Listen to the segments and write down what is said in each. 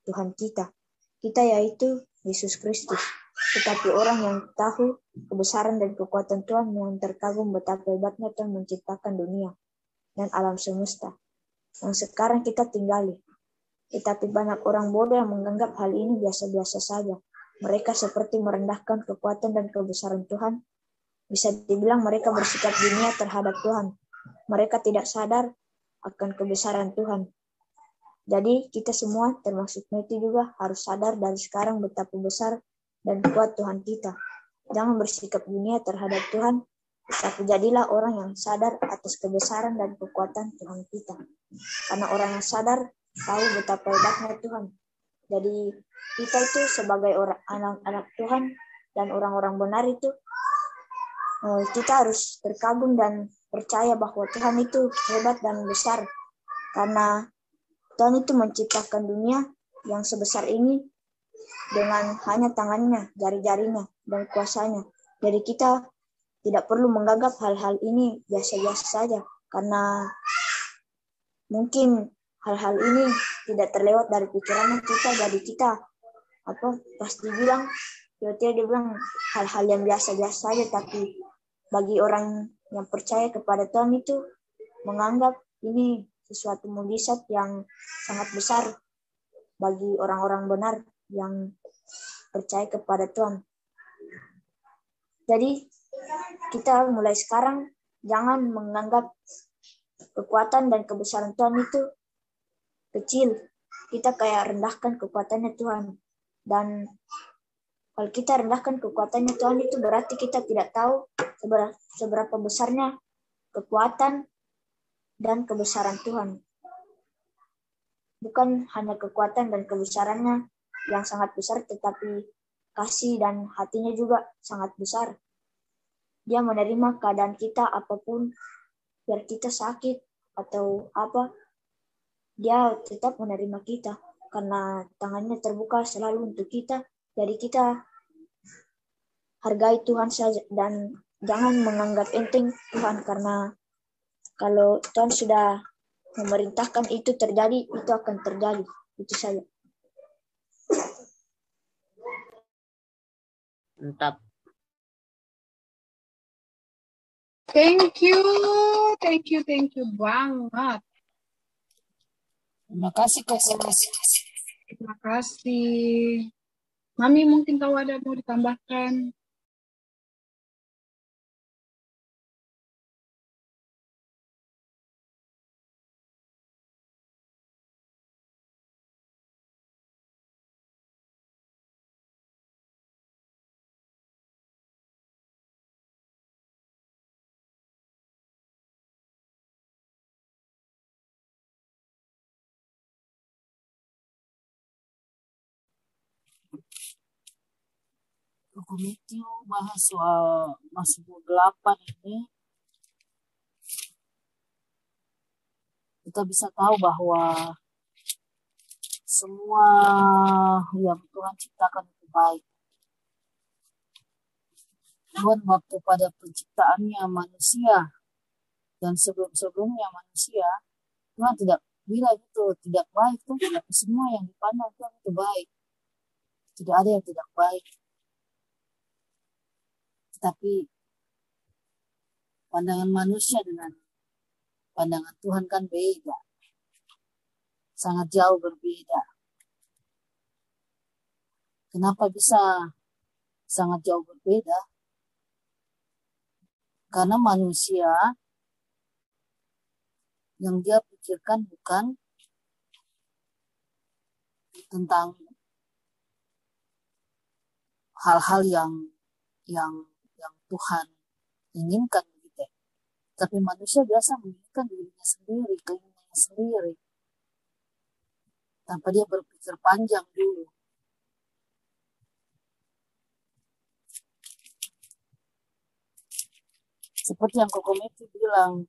Tuhan kita. Kita yaitu Yesus Kristus. Tetapi orang yang tahu kebesaran dan kekuatan Tuhan, yang terkagum betapa hebatnya Tuhan menciptakan dunia dan alam semesta yang sekarang kita tinggali. Tetapi banyak orang bodoh yang menganggap hal ini biasa-biasa saja. Mereka seperti merendahkan kekuatan dan kebesaran Tuhan. Bisa dibilang mereka bersikap dunia terhadap Tuhan. Mereka tidak sadar akan kebesaran Tuhan. Jadi kita semua, termasuk Matthew juga, harus sadar dari sekarang betapa besar dan kuat Tuhan kita. Jangan bersikap dunia terhadap Tuhan, tetapi jadilah orang yang sadar atas kebesaran dan kekuatan Tuhan kita. Karena orang yang sadar tahu betapa hebatnya Tuhan. Jadi kita itu sebagai orang anak-anak Tuhan dan orang-orang benar itu, kita harus terkagum dan percaya bahwa Tuhan itu hebat dan besar. Karena Tuhan itu menciptakan dunia yang sebesar ini dengan hanya tangannya, jari-jarinya, dan kuasanya. Jadi kita tidak perlu menganggap hal-hal ini biasa-biasa saja. Karena mungkin hal-hal ini tidak terlewat dari pikiran kita. Jadi kita pasti bilang, dia bilang hal-hal yang biasa-biasa saja. Tapi bagi orang yang percaya kepada Tuhan itu menganggap ini sesuatu mukjizat yang sangat besar bagi orang-orang benar yang percaya kepada Tuhan. Jadi kita mulai sekarang jangan menganggap kekuatan dan kebesaran Tuhan itu kecil. Kita kayak rendahkan kekuatannya Tuhan. Dan kalau kita rendahkan kekuatannya Tuhan itu berarti kita tidak tahu seberapa besarnya kekuatan dan kebesaran Tuhan. Bukan hanya kekuatan dan kebesarannya yang sangat besar, tetapi kasih dan hatinya juga sangat besar. Dia menerima keadaan kita apapun, biar kita sakit atau apa, dia tetap menerima kita karena tangannya terbuka selalu untuk kita. Jadi kita hargai Tuhan saja dan jangan menganggap enteng Tuhan, karena kalau Tuhan sudah memerintahkan itu terjadi, itu akan terjadi. Itu saja. Mantap. Thank you banget. Terima kasih Kak. Terima kasih. Mami mungkin tahu ada mau ditambahkan. Komite bahas soal Mazmur 8 ini, kita bisa tahu bahwa semua yang Tuhan ciptakan itu baik. Tuhan waktu pada penciptaannya manusia dan sebelum-sebelumnya manusia, Tuhan tidak bilang itu tidak baik tuh, tapi semua yang dipandang Tuhan itu baik. Tidak ada yang tidak baik. Tapi pandangan manusia dengan pandangan Tuhan kan beda. Sangat jauh berbeda. Kenapa bisa sangat jauh berbeda? Karena manusia yang dia pikirkan bukan tentang hal-hal yang Tuhan inginkan begitu. Tapi manusia biasa menginginkan dirinya sendiri, keinginannya sendiri, tanpa dia berpikir panjang dulu. Seperti yang Kokometi bilang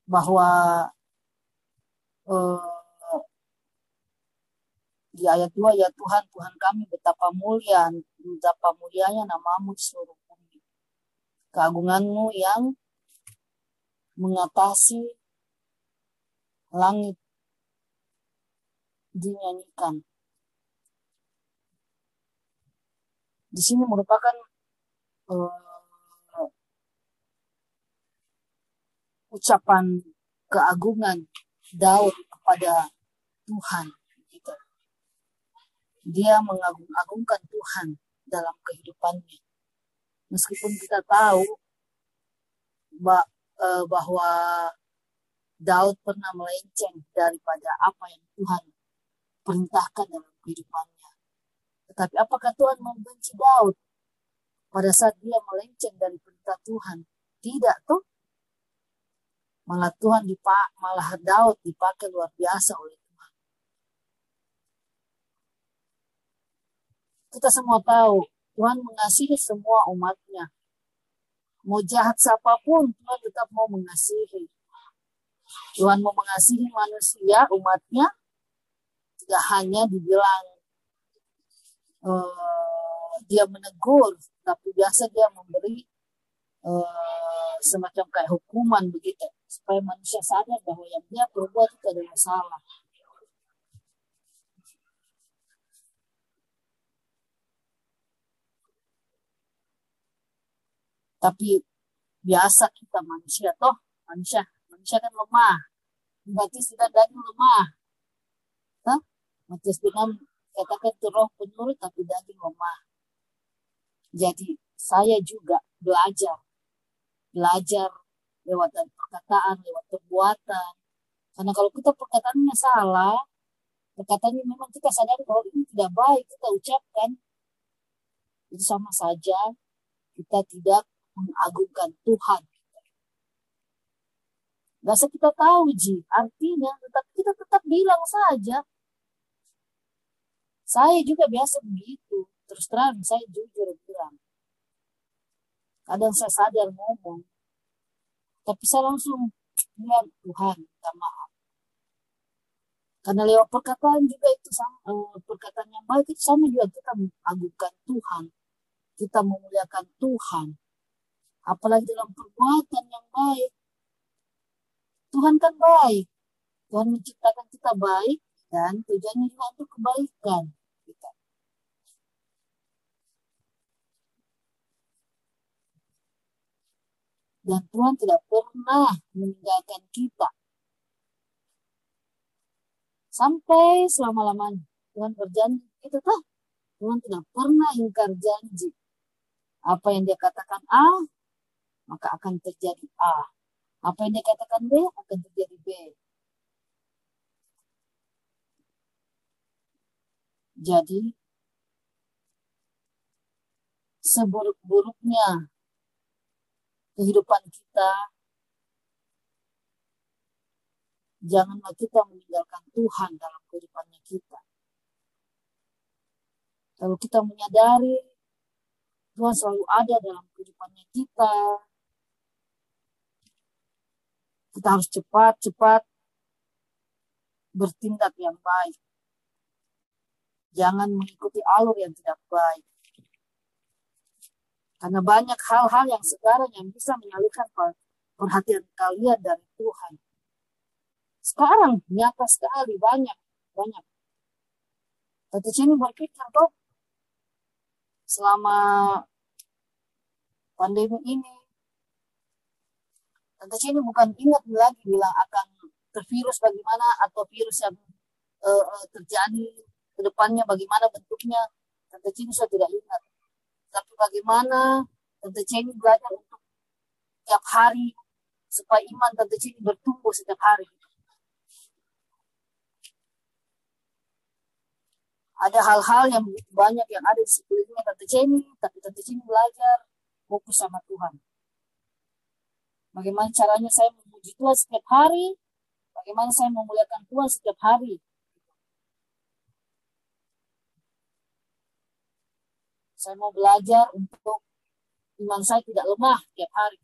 bahwa di ayat 2, ya Tuhan kami, betapa mulianya namamu di seluruh bumi. Keagunganmu yang mengatasi langit dinyanyikan. Di sini merupakan ucapan keagungan Daud kepada Tuhan. Gitu. Dia mengagung-agungkan Tuhan dalam kehidupannya. Meskipun kita tahu bahwa Daud pernah melenceng daripada apa yang Tuhan perintahkan dalam kehidupannya. Tetapi apakah Tuhan membenci Daud pada saat dia melenceng dari perintah Tuhan? Tidak tuh. Malah Daud dipakai luar biasa oleh Tuhan. Kita semua tahu Tuhan mengasihi semua umatnya. Mau jahat siapapun, Tuhan tetap mau mengasihi. Tuhan mau mengasihi manusia, umatnya, tidak hanya dibilang dia menegur, tapi biasa dia memberi semacam kayak hukuman begitu, supaya manusia sadar bahwa yang dia perbuat itu adalah salah. Tapi biasa kita manusia kan lemah. Berarti sudah daging lemah. Matius 6 katakan itu roh penurut tapi daging lemah. Jadi saya juga belajar lewat perkataan, lewat perbuatan. Karena kalau kita perkataannya salah, perkataannya memang kita sadari bahwa ini tidak baik kita ucapkan, itu sama saja kita tidak mengagungkan Tuhan. Biasa kita tahu artinya, tetapi kita tetap bilang saja. Saya juga biasa begitu. Terus terang saya jujur bilang. Kadang saya sadar ngomong, tapi saya langsung bilang Tuhan minta maaf. Karena lewat perkataan juga itu perkataan yang baik itu sama juga kita mengagungkan Tuhan, kita memuliakan Tuhan. Apalagi dalam perbuatan yang baik. Tuhan kan baik. Tuhan menciptakan kita baik dan tujuannya juga untuk kebaikan kita. Dan Tuhan tidak pernah meninggalkan kita. Sampai selama-lamanya. Tuhan berjanji itu tuh. Tuhan tidak pernah ingkar janji. Apa yang dia katakan A, maka akan terjadi A. Apa yang dia katakan B, akan terjadi B. Jadi, seburuk-buruknya kehidupan kita, janganlah kita meninggalkan Tuhan dalam kehidupannya kita. Kalau kita menyadari Tuhan selalu ada dalam kehidupannya kita harus cepat-cepat bertindak yang baik. Jangan mengikuti alur yang tidak baik. Karena banyak hal-hal yang sekarang yang bisa mengalihkan perhatian kalian dari Tuhan. Sekarang nyata sekali banyak. Tante Cini berpikir tuh selama pandemi ini, Tante Cini bukan ingat lagi bilang akan tervirus bagaimana atau virus yang terjadi ke depannya bagaimana bentuknya. Tante Cini sudah tidak ingat. Tapi bagaimana Tante Cini belajar untuk tiap hari supaya iman Tante Cini bertumbuh setiap hari. Ada hal-hal yang begitu banyak yang ada di sekelilingnya Tante Cini, tapi Tante Cini belajar fokus sama Tuhan. Bagaimana caranya saya memuji Tuhan setiap hari, bagaimana saya memuliakan Tuhan setiap hari. Saya mau belajar untuk iman saya tidak lemah setiap hari.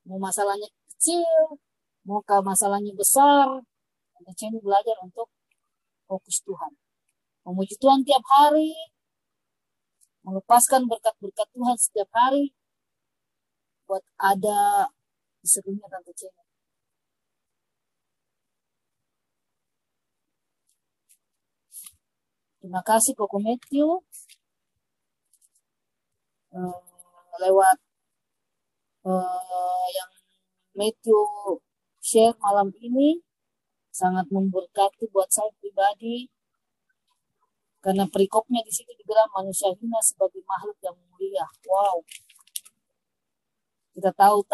Mau masalahnya kecil, mau masalahnya besar, Tante Cini belajar untuk fokus Tuhan. Memuji Tuhan tiap hari, melepaskan berkat-berkat Tuhan setiap hari, buat ada di sekelilingnya Tante Cini. Terima kasih Koko Matthew lewat yang Matthew share malam ini sangat memberkati buat saya pribadi karena perikopnya di situ dibilang manusia hina sebagai makhluk yang mulia. Wow, kita tahu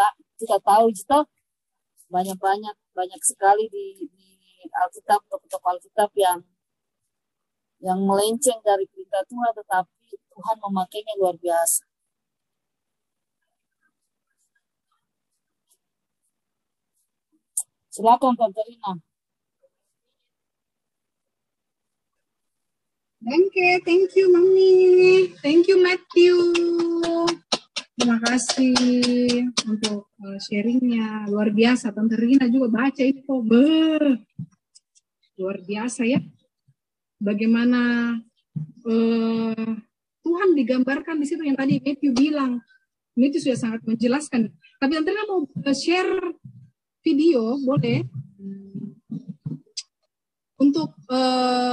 gitu banyak sekali di Alkitab, tokoh Alkitab yang melenceng dari perintah Tuhan, tetapi Tuhan memakainya luar biasa. Silakan Katerina. Thank you Mami. Thank you Matthew. Terima kasih untuk sharingnya. Luar biasa. Tante Rina juga baca itu. Luar biasa ya. Bagaimana Tuhan digambarkan di situ yang tadi Matthew bilang. Matthew sudah sangat menjelaskan. Tapi Tante Rina mau share video, boleh? Untuk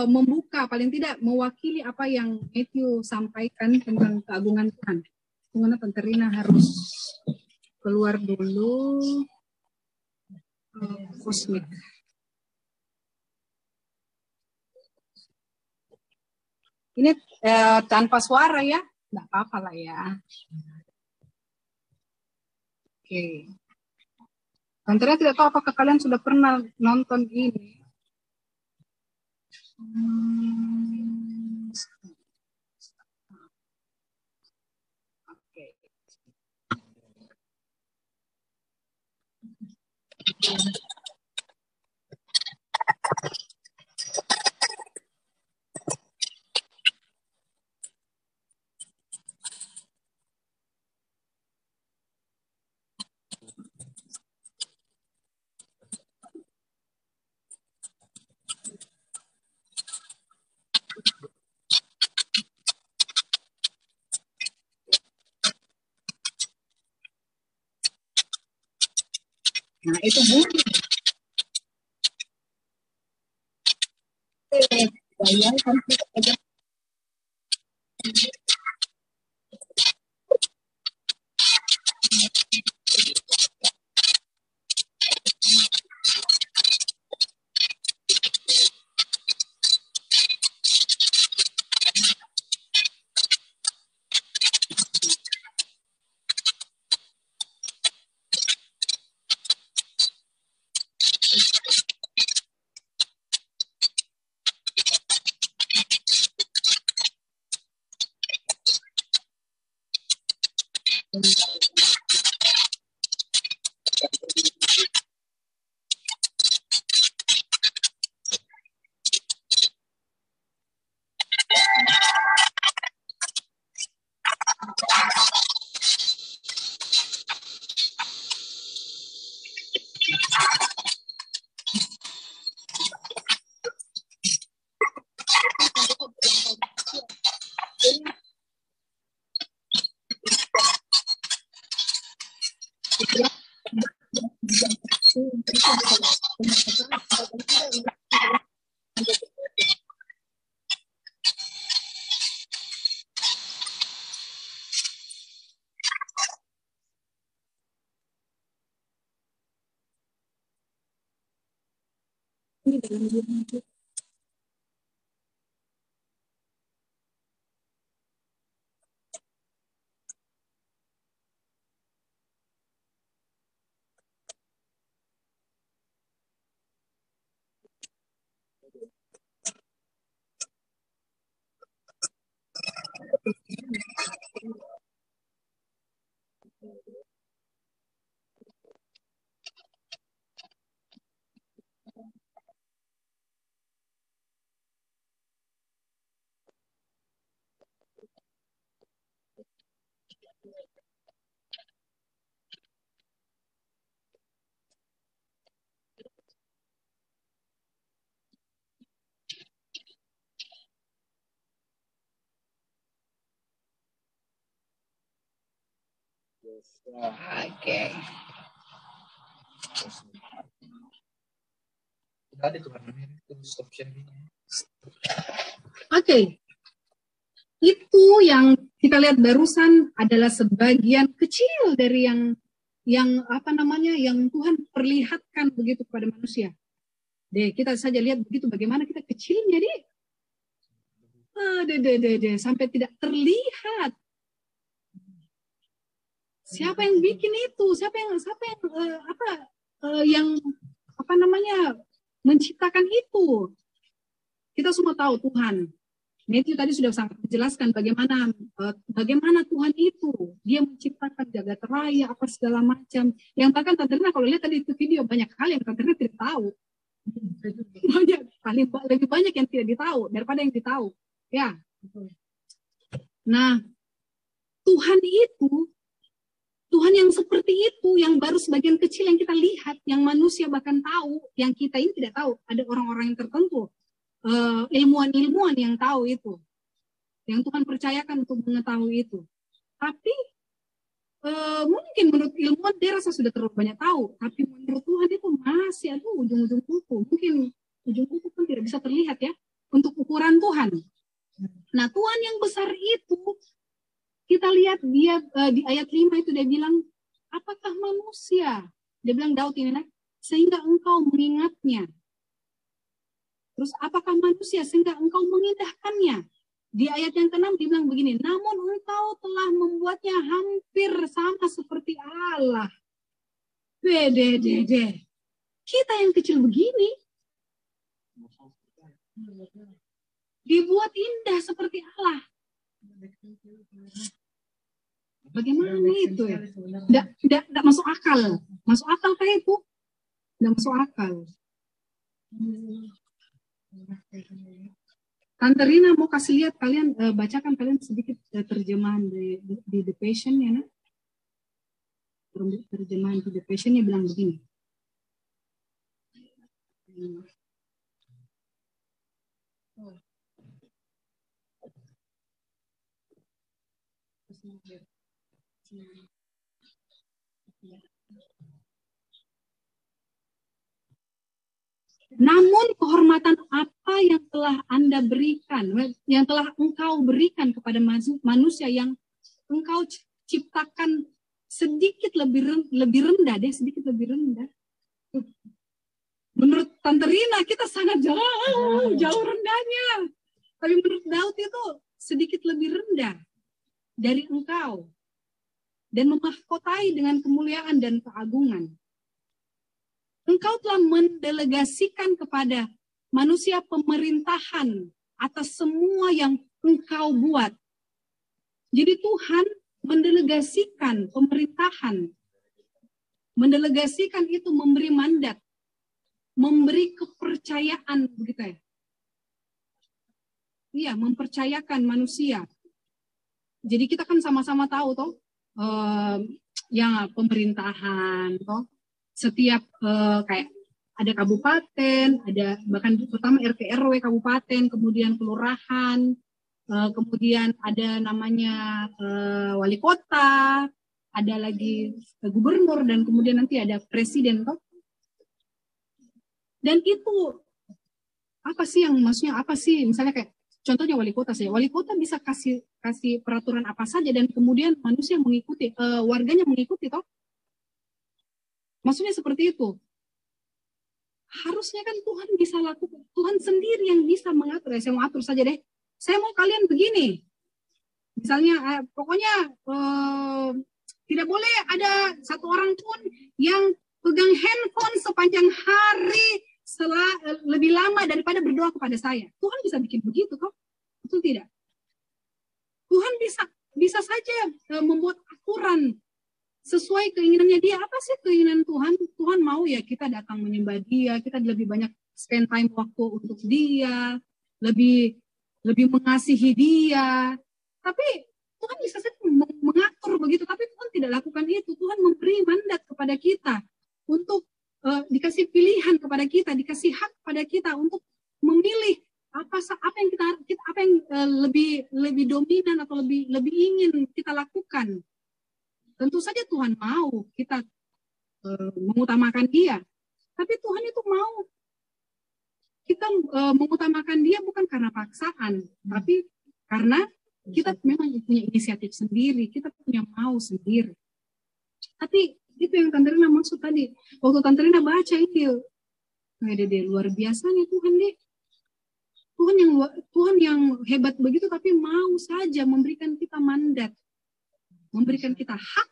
membuka, paling tidak mewakili apa yang Matthew sampaikan tentang keagungan Tuhan. Dimana Tante Rina harus keluar dulu kosmik. Ini tanpa suara ya, nggak apa-apa lah ya. Oke. Tante Rina tidak tahu apakah kalian sudah pernah nonton ini. Nah, itu bunyi. Bayangkan kita Oke. tadi Tuhan itu stop sharing. Oke. Itu yang kita lihat barusan adalah sebagian kecil dari yang yang Tuhan perlihatkan begitu kepada manusia. Kita saja lihat begitu bagaimana kita kecilnya sampai tidak terlihat. Siapa yang bikin itu? Siapa yang menciptakan itu? Kita semua tahu Tuhan. Matthew tadi sudah sangat menjelaskan bagaimana Tuhan itu. Dia menciptakan jagat raya, apa segala macam. Yang bahkan Tante Rina kalau lihat tadi itu video, banyak hal yang Tante Rina tidak tahu. Lebih banyak yang tidak ditahu daripada yang ditahu. Ya. Nah, Tuhan itu, Tuhan yang seperti itu, yang baru sebagian kecil yang kita lihat, yang manusia bahkan tahu, yang kita ini tidak tahu. Ada orang-orang yang tertentu, ilmuwan-ilmuwan yang tahu itu, yang Tuhan percayakan untuk mengetahui itu. Tapi mungkin menurut ilmuwan dia rasa sudah terlalu banyak tahu, tapi menurut Tuhan itu masih ada ujung-ujung kuku. Mungkin ujung kuku pun tidak bisa terlihat ya untuk ukuran Tuhan. Nah, Tuhan yang besar itu kita lihat dia di ayat 5 itu dia bilang, apakah manusia? Dia bilang Daud ini, sehingga engkau mengingatnya. Terus apakah manusia sehingga engkau mengindahkannya? Di ayat yang ke-6 dia bilang begini, namun engkau telah membuatnya hampir sama seperti Allah. Kita yang kecil begini dibuat indah seperti Allah. Bagaimana itu ya? Tidak masuk akal. Masuk akal kayak itu? Tidak masuk akal. Tante Rina mau kasih lihat kalian, bacakan kalian sedikit terjemahan di The Passion ya, nak? Terjemahan di The Passion-nya bilang begini. Namun kehormatan apa yang telah Anda berikan, yang telah engkau berikan kepada manusia yang engkau ciptakan sedikit lebih rendah deh, sedikit lebih rendah. Menurut Tante Rina kita sangat jauh rendahnya. Tapi menurut Daud itu sedikit lebih rendah dari engkau. Dan memahkotai dengan kemuliaan dan keagungan. Engkau telah mendelegasikan kepada manusia pemerintahan atas semua yang engkau buat. Jadi Tuhan mendelegasikan pemerintahan. Mendelegasikan itu memberi mandat. Memberi kepercayaan begitu ya. Iya, mempercayakan manusia. Jadi kita kan sama-sama tahu toh, yang pemerintahan toh. Setiap kayak ada kabupaten, ada bahkan pertama RT RW kabupaten, kemudian kelurahan, kemudian ada namanya wali kota, ada lagi gubernur, dan kemudian nanti ada presiden toh. Dan itu apa sih yang maksudnya apa sih? Misalnya kayak contohnya wali kota saja. Wali kota bisa kasih peraturan apa saja dan kemudian manusia mengikuti, warganya mengikuti toh. Maksudnya seperti itu. Harusnya kan Tuhan bisa lakukan. Tuhan sendiri yang bisa mengatur. Saya mau atur saja deh. Saya mau kalian begini. Misalnya, pokoknya tidak boleh ada satu orang pun yang pegang handphone sepanjang hari lebih lama daripada berdoa kepada saya. Tuhan bisa bikin begitu kok. Betul tidak? Tuhan bisa saja membuat aturan sesuai keinginannya dia. Apa sih keinginan Tuhan? Tuhan mau ya kita datang menyembah dia, kita lebih banyak spend time waktu untuk dia, lebih mengasihi dia. Tapi Tuhan bisa saja mengatur begitu, tapi Tuhan tidak lakukan itu. Tuhan memberi mandat kepada kita untuk dikasih pilihan kepada kita, dikasih hak kepada kita untuk memilih apa yang lebih dominan atau lebih ingin kita lakukan. Tentu saja Tuhan mau kita mengutamakan dia. Tapi Tuhan itu mau kita mengutamakan dia bukan karena paksaan, tapi karena kita memang punya inisiatif sendiri, kita punya mau sendiri. Tapi itu yang Tante Rina maksud tadi. Waktu Tante Rina baca itu, luar biasanya Tuhan deh. Tuhan yang hebat begitu, tapi mau saja memberikan kita mandat, memberikan kita hak,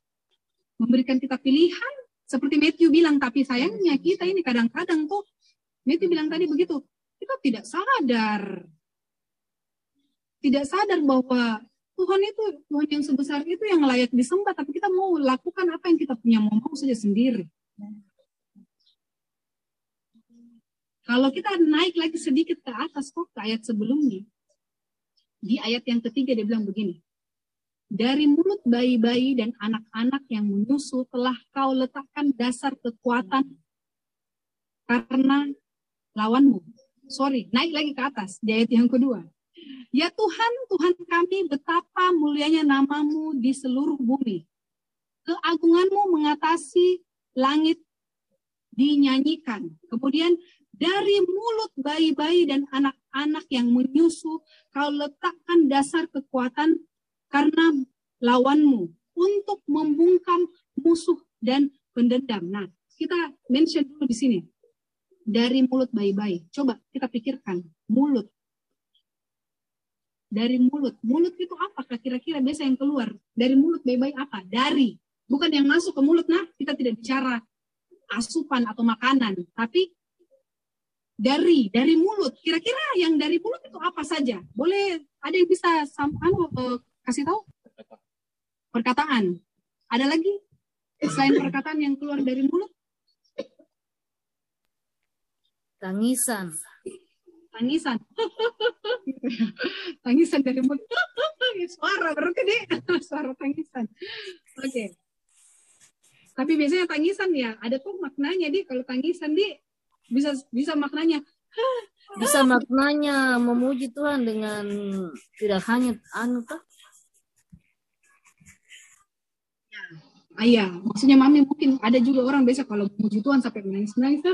memberikan kita pilihan. Seperti Matthew bilang, tapi sayangnya kita ini kadang-kadang tuh, Matthew bilang tadi begitu, kita tidak sadar bahwa Tuhan itu, Tuhan yang sebesar itu yang layak disembah, tapi kita mau lakukan apa yang kita punya mau saja sendiri. Kalau kita naik lagi sedikit ke atas kok, ke ayat sebelumnya, di ayat yang ketiga dia bilang begini, dari mulut bayi-bayi dan anak-anak yang menyusu telah kau letakkan dasar kekuatan karena lawanmu. Naik lagi ke atas, di ayat yang kedua. Ya Tuhan, Tuhan kami, betapa mulianya namamu di seluruh bumi. Keagunganmu mengatasi langit dinyanyikan. Kemudian, dari mulut bayi-bayi dan anak-anak yang menyusu, kau letakkan dasar kekuatan karena lawanmu untuk membungkam musuh dan pendendam. Nah, kita mention dulu di sini. Dari mulut bayi-bayi. Coba kita pikirkan, mulut. Dari mulut. Mulut itu apa kira-kira biasa yang keluar? Dari mulut bayi-bayi apa? Dari. Bukan yang masuk ke mulut. Nah, kita tidak bicara asupan atau makanan. Tapi dari mulut. Kira-kira yang dari mulut itu apa saja? Boleh ada yang bisa kasih tahu? Perkataan. Ada lagi? Selain perkataan yang keluar dari mulut? Tangisan. Tangisan dari mulut. Suara berarti deh. Suara tangisan. Oke. Tapi biasanya tangisan ya ada tuh maknanya deh. Kalau tangisan deh bisa maknanya. Bisa maknanya memuji Tuhan dengan tidak hanya Iya, maksudnya Mami mungkin ada juga orang biasa kalau memuji Tuhan sampai menangis-menangis,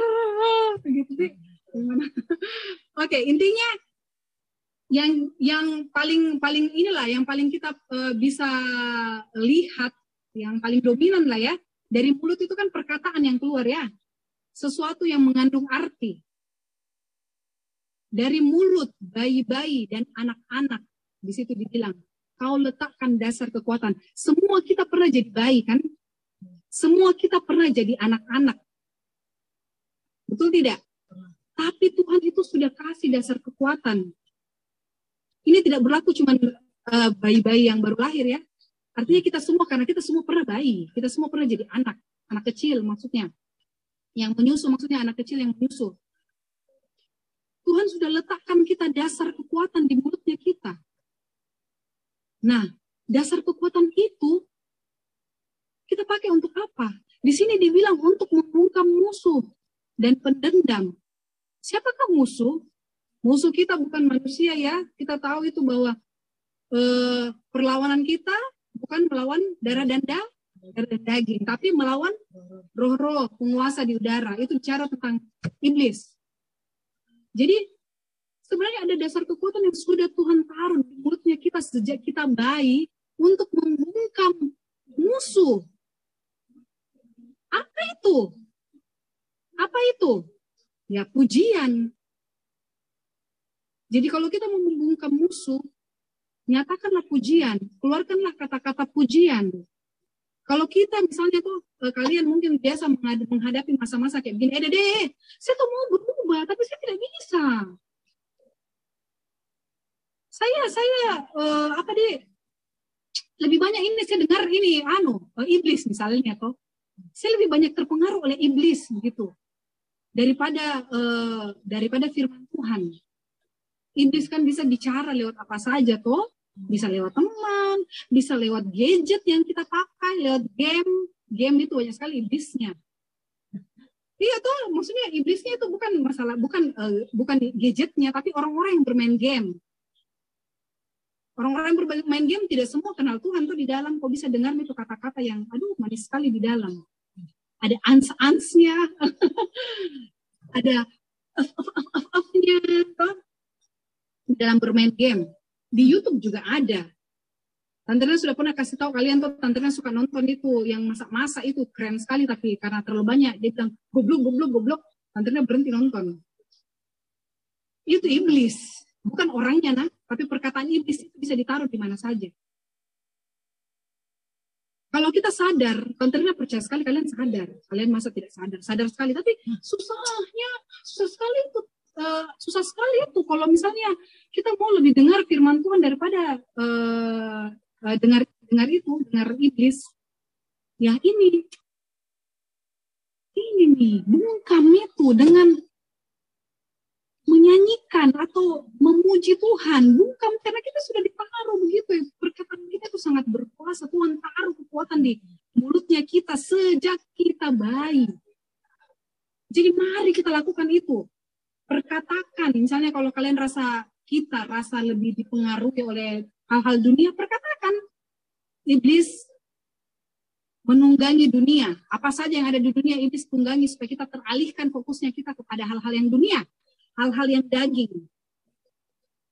begitu deh. Oke, intinya yang paling inilah, yang paling kita bisa lihat, yang paling dominan lah ya, dari mulut itu kan perkataan yang keluar ya, sesuatu yang mengandung arti. Dari mulut bayi-bayi dan anak-anak, di situ dibilang, kau letakkan dasar kekuatan. Semua kita pernah jadi bayi kan? Semua kita pernah jadi anak-anak. Betul tidak? Tapi Tuhan itu sudah kasih dasar kekuatan. Ini tidak berlaku cuma bayi-bayi yang baru lahir ya. Artinya kita semua, karena kita semua pernah bayi. Kita semua pernah jadi anak kecil maksudnya. Yang menyusu maksudnya anak kecil yang menyusu. Tuhan sudah letakkan kita dasar kekuatan di mulutnya kita. Nah, dasar kekuatan itu kita pakai untuk apa? Di sini dibilang untuk membungkam musuh dan pendendam. Siapakah musuh? Musuh kita bukan manusia ya. Kita tahu itu bahwa perlawanan kita bukan melawan darah dan daging, tapi melawan roh-roh penguasa di udara. Itu bicara tentang iblis. Jadi sebenarnya ada dasar kekuatan yang sudah Tuhan taruh di mulutnya kita sejak kita bayi untuk membungkam musuh. Apa itu? Apa itu? Ya pujian. Jadi kalau kita mau membungkam musuh, nyatakanlah pujian, keluarkanlah kata-kata pujian. Kalau kita misalnya tuh, kalian mungkin biasa menghadapi masa-masa kayak begini, deh, saya tuh mau berubah, tapi saya tidak bisa. Saya lebih banyak ini saya dengar ini iblis misalnya toh. Saya lebih banyak terpengaruh oleh iblis begitu daripada firman Tuhan. Iblis kan bisa bicara lewat apa saja toh, bisa lewat teman, bisa lewat gadget yang kita pakai, lewat game itu banyak sekali iblisnya. Iya toh, maksudnya iblisnya itu bukan masalah, bukan gadgetnya, tapi orang-orang yang bermain game. Orang-orang yang bermain game tidak semua kenal Tuhan tuh di dalam. Kok bisa dengar itu kata-kata yang manis sekali di dalam. Ada ans-ansnya. Ada dalam bermain game. Di YouTube juga ada. Tante Rina sudah pernah kasih tahu kalian tuh, Tante Rina suka nonton itu, yang masak-masak itu keren sekali, tapi karena terlalu banyak, dia bilang goblok. Tante Rina berhenti nonton. Itu iblis, bukan orangnya nah, tapi perkataan iblis itu bisa ditaruh di mana saja. Kalau kita sadar, Tante Rina percaya sekali kalian sadar, kalian masa tidak sadar, sadar sekali, tapi susah sekali itu kalau misalnya kita mau lebih dengar firman Tuhan daripada dengar iblis. Ya ini nih, bungkam itu dengan menyanyikan atau memuji Tuhan, bungkam karena kita sudah ditaruh begitu ya, perkataan kita itu sangat berkuasa. Tuhan taruh kekuatan di mulutnya kita sejak kita bayi. Jadi mari kita lakukan itu. Perkatakan, misalnya kalau kalian rasa lebih dipengaruhi oleh hal-hal dunia, perkatakan. Iblis menunggangi dunia. Apa saja yang ada di dunia, iblis tunggangi supaya kita teralihkan fokusnya kita kepada hal-hal yang dunia, hal-hal yang daging.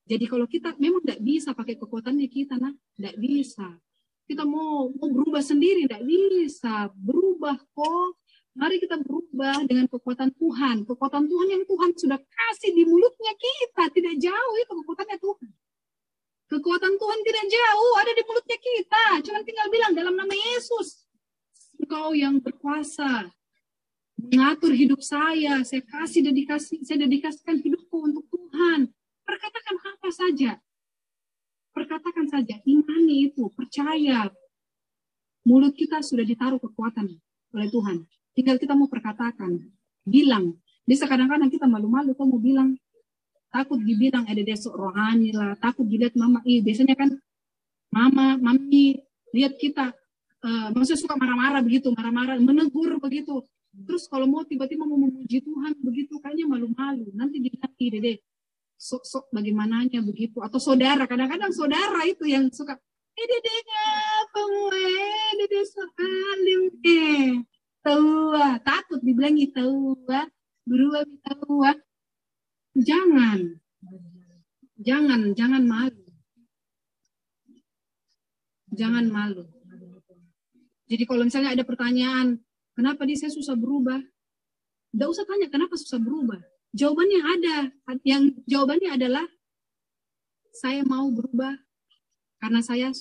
Jadi kalau kita memang tidak bisa pakai kekuatannya kita, nah, tidak bisa. Kita mau berubah sendiri, tidak bisa. Berubah kok. Mari kita berubah dengan kekuatan Tuhan. Kekuatan Tuhan yang Tuhan sudah kasih di mulutnya kita. Tidak jauh itu kekuatannya Tuhan. Kekuatan Tuhan tidak jauh, ada di mulutnya kita. Cuma tinggal bilang dalam nama Yesus. Engkau yang berkuasa. Mengatur hidup saya dedikasikan hidupku untuk Tuhan. Perkatakan apa saja. Perkatakan saja, imani itu, percaya. Mulut kita sudah ditaruh kekuatan oleh Tuhan. Tinggal kita mau perkatakan, bilang. Bisa kadang-kadang kita malu-malu, kita mau bilang, takut dibilang ada desok rohani lah, takut dilihat mama. Biasanya kan mami lihat kita, maksudnya suka marah-marah begitu, menegur begitu. Terus kalau mau tiba-tiba mau memuji Tuhan begitu, kayaknya malu-malu. Nanti dilihat, dede, sok-sok bagaimananya begitu. Atau saudara, kadang-kadang saudara itu yang suka, dede ngapa dede sok alim tawa, takut dibilangi tawa, berubah tawa. Jangan malu. Jangan malu. Jadi kalau misalnya ada pertanyaan, kenapa saya susah berubah? Tidak usah tanya kenapa susah berubah. Jawabannya ada. Jawabannya adalah saya mau berubah karena saya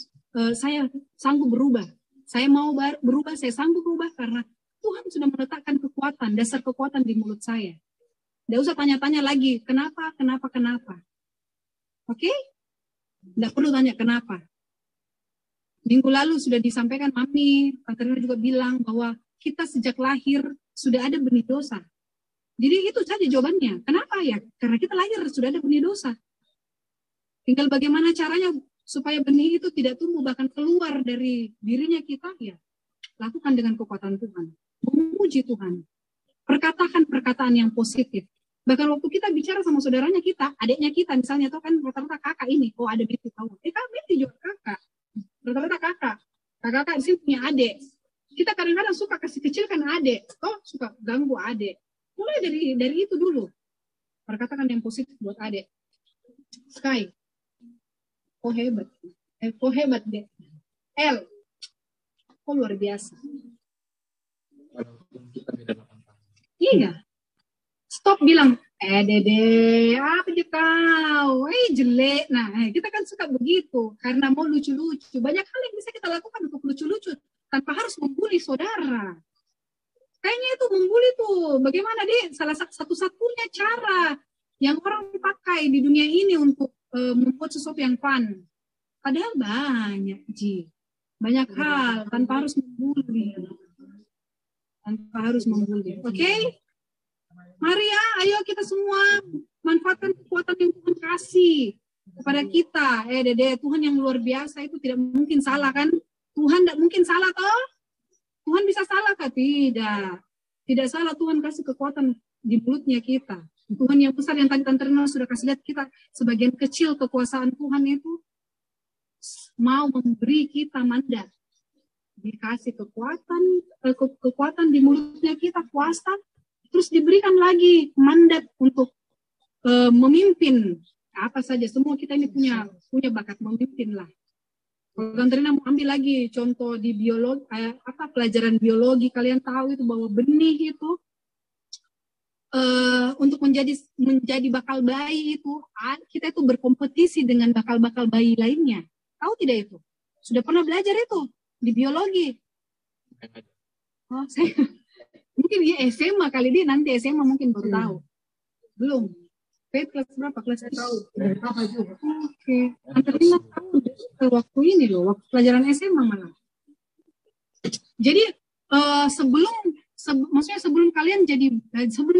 sanggup berubah. Saya mau berubah, saya sanggup berubah karena Tuhan sudah meletakkan kekuatan, dasar kekuatan di mulut saya. Tidak usah tanya-tanya lagi, kenapa. Oke? Tidak perlu tanya kenapa. Minggu lalu sudah disampaikan Mami, Tante Rina juga bilang bahwa kita sejak lahir sudah ada benih dosa. Jadi itu saja jawabannya. Kenapa ya? Karena kita lahir sudah ada benih dosa. Tinggal bagaimana caranya supaya benih itu tidak tumbuh bahkan keluar dari dirinya kita, ya lakukan dengan kekuatan Tuhan. Memuji Tuhan. Perkatakan perkataan yang positif. Bahkan waktu kita bicara sama saudaranya kita, adiknya kita misalnya, atau kan rata-rata kakak ini, ada Betty tahu. Betty juga kakak. Rata-rata kakak di sini punya adik. Kita kadang-kadang suka kasih kecilkan adik, suka ganggu adik. Mulai dari itu dulu. Perkatakan yang positif buat adik. Sky, kok hebat deh. L, kok luar biasa. Walaupun kita beda 8 tahun. Iya. Stop bilang, dede, apa aja kau? Jelek. Nah, kita kan suka begitu. Karena mau lucu-lucu. Banyak hal yang bisa kita lakukan untuk lucu-lucu. Tanpa harus membuli saudara. Kayaknya itu membuli tuh. Bagaimana deh? Salah satu-satunya cara yang orang pakai di dunia ini untuk membuat sesuatu yang fun. Padahal banyak, banyak hal tanpa harus membuli. Oke? Mari ya, ayo kita semua manfaatkan kekuatan yang Tuhan kasih kepada kita. Dede, Tuhan yang luar biasa itu tidak mungkin salah kan? Tuhan tidak mungkin salah toh? Tuhan bisa salah kah? Tidak. Tidak salah, Tuhan kasih kekuatan di mulutnya kita. Tuhan yang besar yang tadi Tante Rina sudah kasih lihat kita, sebagian kecil kekuasaan Tuhan itu mau memberi kita mandat. Dikasih kekuatan di mulutnya kita, kuasa, terus diberikan lagi mandat untuk memimpin apa saja. Semua kita ini punya bakat memimpin lah. Kalau Tante Rina mau ambil lagi contoh di biologi, pelajaran biologi, kalian tahu itu bahwa benih itu untuk menjadi bakal bayi itu kita itu berkompetisi dengan bakal bayi lainnya. Tahu tidak itu? Sudah pernah belajar itu di biologi? Oh, saya mungkin ya SMA kali dia nanti SMA mungkin baru tahu. Belum. Kelas berapa? Kelas tahu. Oke. Tante Rina tahu waktu ini loh, waktu pelajaran SMA malah. Jadi maksudnya sebelum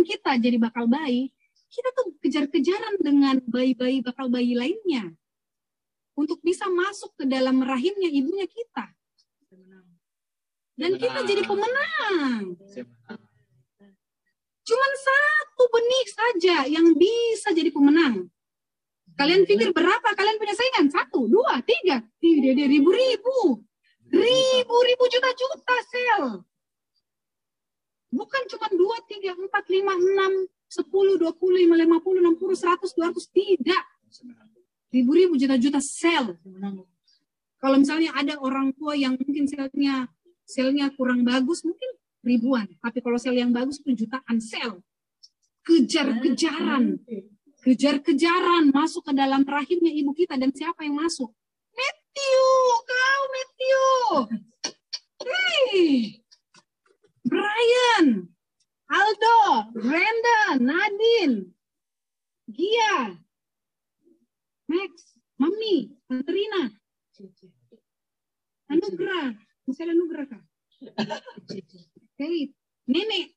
kita jadi bakal bayi, kita tuh kejar-kejaran dengan bayi-bayi bakal bayi lainnya untuk bisa masuk ke dalam rahimnya ibunya kita. Dan kita jadi pemenang. Cuman satu benih saja yang bisa jadi pemenang. Kalian pikir berapa kalian punya saingan? 1, 2, 3. Dia ribu-ribu. Ribu-ribu juta-juta sel. Bukan cuma 2, 3, 4, 5, 6, 10, 20, 5, 50, 60, 100, 200. Tidak. Ribu-ribu juta-juta sel. Kalau misalnya ada orang tua yang mungkin selnya kurang bagus, mungkin ribuan. Tapi kalau sel yang bagus itu jutaan sel. Kejar-kejaran masuk ke dalam rahimnya ibu kita. Dan siapa yang masuk? Matthew. Hey, Brian, Aldo, Brandon, Nadine, Gia, Max, Mami, Tante Rina, Anugrah, misalnya Anugrah kah? Hey, Nenek.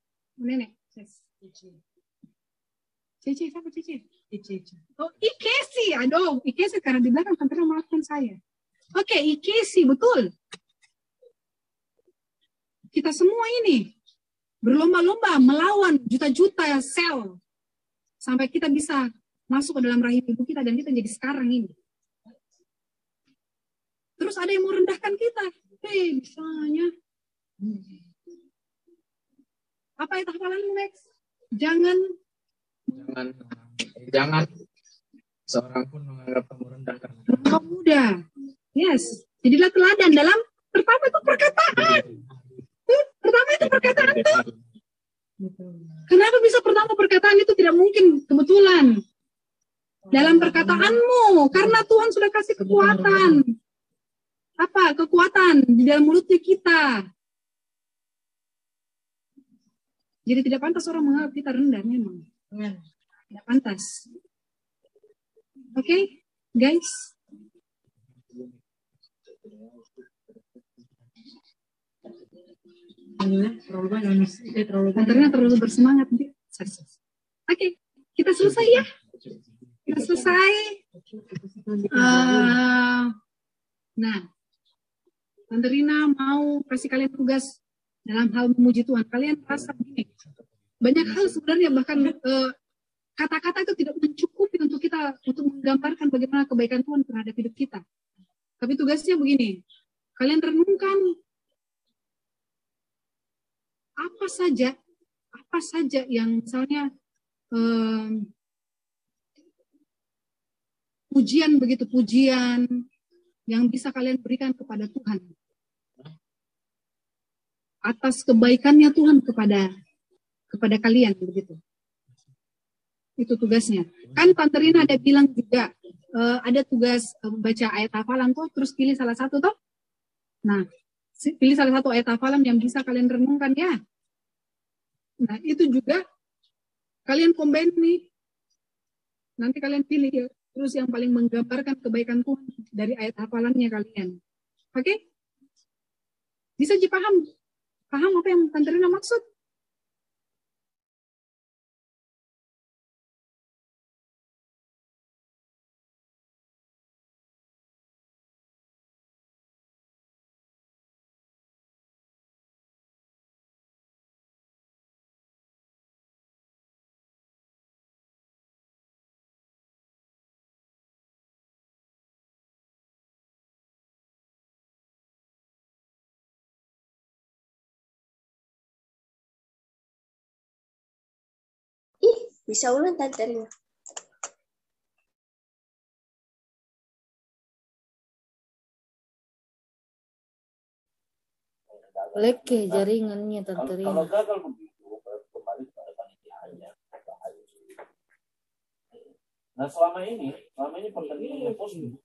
Cece, siapa Cece? Oh, Ikesi. Aduh, Ikesi karena di belakang Tante Rina maafkan saya. Oke, Ikesi, betul. Kita semua ini berlomba-lomba melawan juta-juta sel sampai kita bisa masuk ke dalam rahim ibu kita dan kita jadi sekarang ini. Terus ada yang mau rendahkan kita. Misalnya apa itu hafalanmu, Max? Jangan seorang pun menganggap kamu rendah karena kamu muda. Yes, jadilah teladan dalam pertama itu perkataan. Kenapa bisa pertama perkataan itu tidak mungkin kebetulan dalam perkataanmu? Karena Tuhan sudah kasih kekuatan. Apa kekuatan di dalam mulutnya kita? Jadi tidak pantas orang menganggap kita rendah memang. Tidak pantas. Oke, guys. Ternyata terlalu bersemangat. Oke, kita selesai ya. Kita selesai. Nah, Tante Rina mau kasih kalian tugas dalam hal memuji Tuhan. Kalian rasa begini. Banyak hal sebenarnya bahkan kata-kata itu tidak mencukupi untuk menggambarkan bagaimana kebaikan Tuhan terhadap hidup kita. Tapi tugasnya begini. Kalian renungkan apa saja yang misalnya pujian yang bisa kalian berikan kepada Tuhan atas kebaikannya Tuhan kepada kalian begitu. Itu tugasnya. Kan Tante Rina ada bilang juga ada tugas baca ayat hafalan tuh, terus pilih salah satu toh. Nah, pilih salah satu ayat hafalan yang bisa kalian renungkan ya. Nah, itu juga kalian combine nih. Nanti kalian pilih ya, terus yang paling menggambarkan kebaikan Tuhan dari ayat hafalannya kalian. Oke? Bisa dipaham? Paham apa yang Tante Rina maksud? Bisa ulang Tante Ria? Leke jaringannya Tante Rina. Kalau gagal begitu, kembali kepada panitianya. Nah selama ini pertandingannya positif.